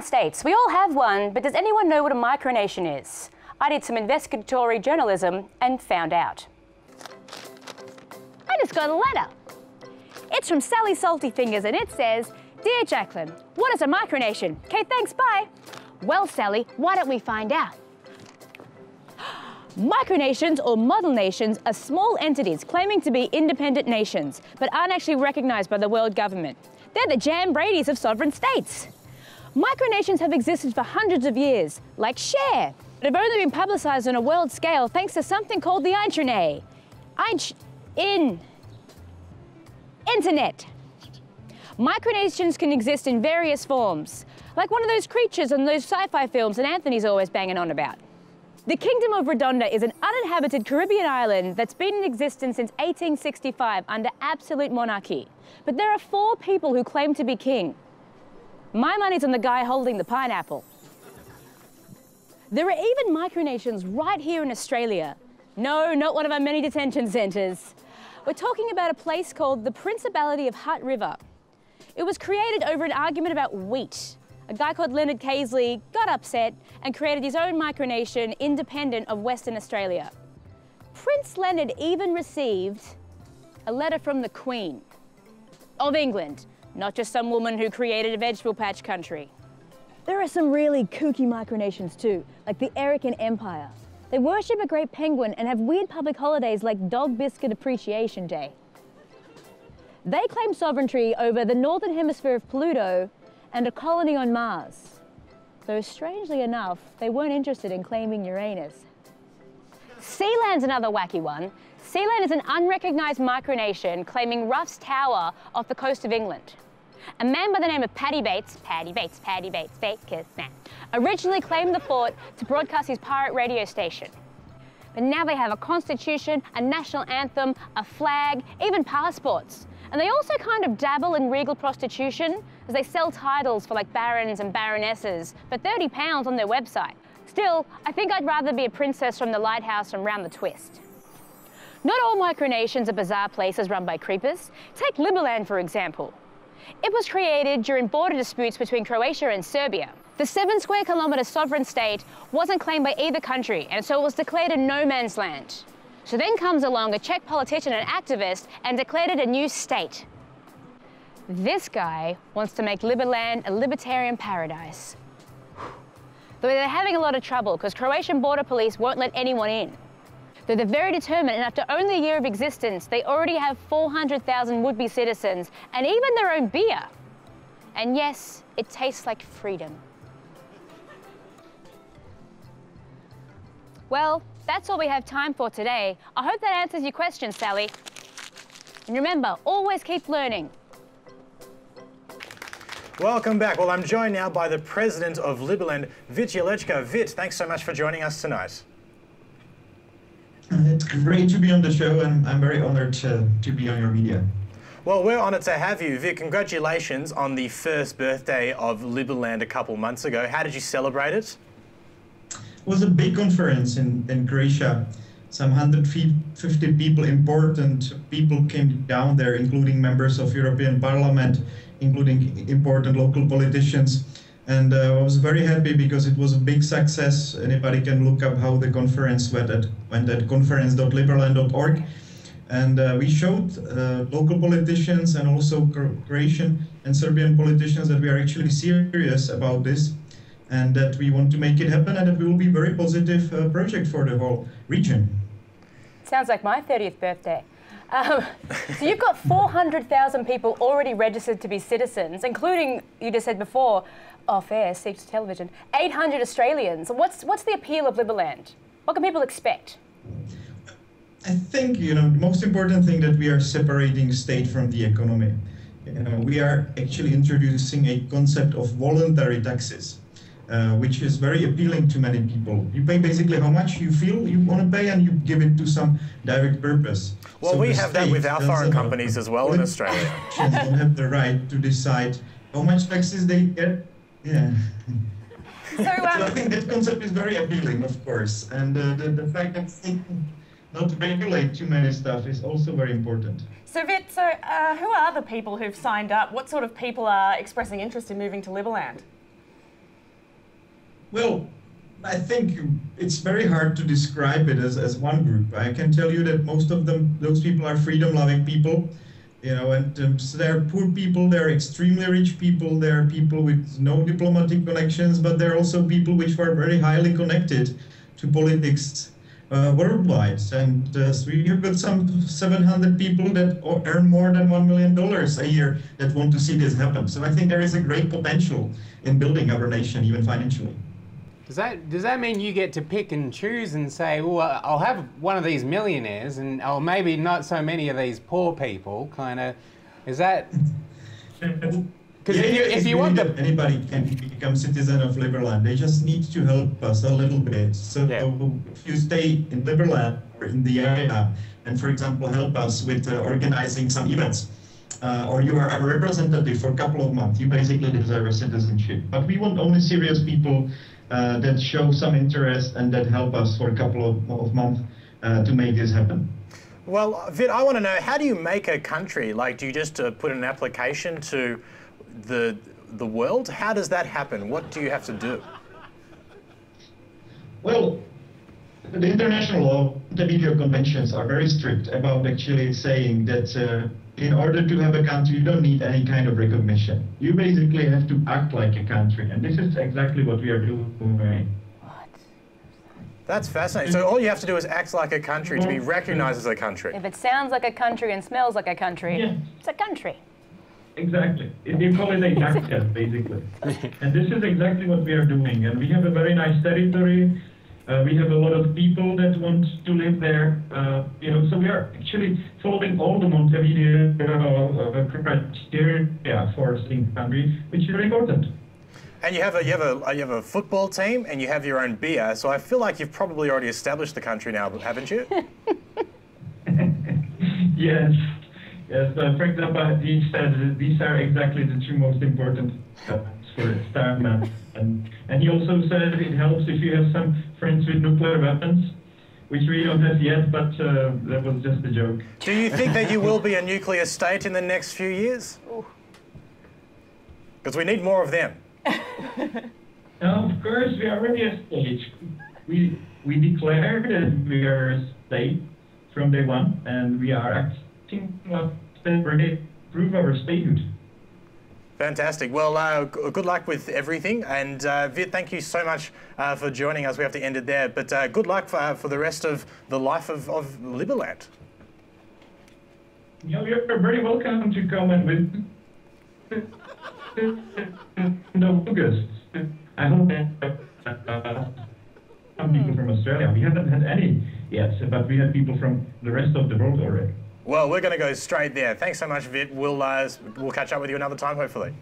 states. We all have one, but does anyone know what a micronation is? I did some investigatory journalism and found out. I just got a letter. It's from Sally Salty Fingers and it says, "Dear Jacqueline, what is a micronation? Okay, thanks, bye." Well, Sally, why don't we find out? Micronations or model nations are small entities claiming to be independent nations, but aren't actually recognised by the world government. They're the Jam Bradys of sovereign states. Micronations have existed for hundreds of years, like Share, but have only been publicised on a world scale thanks to something called the intranet. Internet. Micronations can exist in various forms, like one of those creatures in those sci-fi films that Anthony's always banging on about. The Kingdom of Redonda is an uninhabited Caribbean island that's been in existence since 1865 under absolute monarchy. But there are 4 people who claim to be king. My money's on the guy holding the pineapple. There are even micronations right here in Australia. No, not one of our many detention centres. We're talking about a place called the Principality of Hutt River. It was created over an argument about wheat. A guy called Leonard Casely got upset and created his own micronation independent of Western Australia. Prince Leonard even received a letter from the Queen of England, not just some woman who created a vegetable patch country. There are some really kooky micronations too, like the Erican Empire. They worship a great penguin and have weird public holidays like Dog Biscuit Appreciation Day. They claim sovereignty over the northern hemisphere of Pluto and a colony on Mars. Though strangely enough, they weren't interested in claiming Uranus. Sealand's another wacky one. Sealand is an unrecognised micronation claiming Ruff's Tower off the coast of England. A man by the name of Paddy Bates, Bakers man, originally claimed the fort to broadcast his pirate radio station. But now they have a constitution, a national anthem, a flag, even passports. And they also kind of dabble in regal prostitution, as they sell titles for like barons and baronesses for £30 on their website. Still, I think I'd rather be a princess from the lighthouse from round the twist. Not all micronations are bizarre places run by creepers. Take Liberland, for example. It was created during border disputes between Croatia and Serbia. The 7 square kilometre sovereign state wasn't claimed by either country, and so it was declared a no man's land. So then comes along a Czech politician and activist and declared it a new state. This guy wants to make Liberland a libertarian paradise. Though they're having a lot of trouble because Croatian border police won't let anyone in. Though they're very determined, and after only a year of existence, they already have 400,000 would-be citizens and even their own beer. And yes, it tastes like freedom. Well, that's all we have time for today. I hope that answers your question, Sally. And remember, always keep learning. Welcome back. Well, I'm joined now by the President of Liberland, Vít Jedlička. Vít, thanks so much for joining us tonight. It's great to be on the show, and I'm very honoured to be on your media. Well, we're honoured to have you. Vít, congratulations on the first birthday of Liberland a couple months ago. How did you celebrate it? It was a big conference in Croatia. Some 150 people, important people came down there, including members of European Parliament, including important local politicians. And I was very happy because it was a big success. Anybody can look up how the conference went at conference.liberland.org. And we showed local politicians and also Croatian and Serbian politicians that we are actually serious about this, and that we want to make it happen, and it will be a very positive project for the whole region. Sounds like my 30th birthday. So you've got 400,000 people already registered to be citizens, including, you just said before, off-air, Seeks Television, 800 Australians. What's the appeal of Liberland? What can people expect? I think, the most important thing that we are separating state from the economy. We are actually introducing a concept of voluntary taxes. Which is very appealing to many people. You pay basically how much you feel you want to pay, and you give it to some direct purpose. Well, so we have that with our foreign companies as well in Australia. Don't have the right to decide how much taxes they get. Yeah. So I think that concept is very appealing, of course, and the fact that they not regulate too many stuff is also very important. So Vít, who are the people who've signed up? What sort of people are expressing interest in moving to Liberland? Well, I think it's very hard to describe it as one group. I can tell you that most of those people are freedom-loving people, you know, and so they're poor people, they're extremely rich people, they're people with no diplomatic connections, but they're also people which were very highly connected to politics worldwide. And so we have got some 700 people that earn more than $1 million a year that want to see this happen. So I think there is a great potential in building our nation, even financially. Does that mean you get to pick and choose and say, well, I'll have one of these millionaires and maybe not so many of these poor people, kind of, is that? Because if you want the... Anybody can become citizen of Liberland. They just need to help us a little bit. So if you stay in Liberland or in the area and, for example, help us with organizing some events, or you are a representative for a couple of months, you basically deserve a citizenship. But we want only serious people that show some interest and that help us for a couple of months to make this happen. Well, Vít, I want to know, how do you make a country? Like, do you just put an application to the world? How does that happen? What do you have to do? Well, the international law, the video conventions are very strict about actually saying that in order to have a country, you don't need any kind of recognition. You basically have to act like a country, and this is exactly what we are doing. What? That's fascinating. So all you have to do is act like a country to be recognized as a country. If it sounds like a country and smells like a country, it's a country. Exactly. They call it a tax cut, basically. And this is exactly what we are doing. And we have a very nice territory. We have a lot of people that want to live there. You know, so we are actually following all the Montevideo criteria for staying country, which is very important. And you have a football team, and you have your own beer. So I feel like you've probably already established the country now, haven't you? Yes. Yes. For example, he said these are exactly the two most important steps for a star map. And he also said it helps if you have some friends with nuclear weapons, which we don't have yet, but that was just a joke. Do you think that you will be a nuclear state in the next few years? Because we need more of them. Now, of course, we are already a state. We declared that we are a state from day one, and we are acting to prove our statehood. Fantastic. Well, good luck with everything. And Vít, thank you so much for joining us. We have to end it there. But good luck for the rest of the life of Liberland. Yeah, you're very welcome to come and visit in August. I hope some people from Australia. We haven't had any yet, but we had people from the rest of the world already. Well, we're going to go straight there. Thanks so much, Vít. We'll catch up with you another time, hopefully.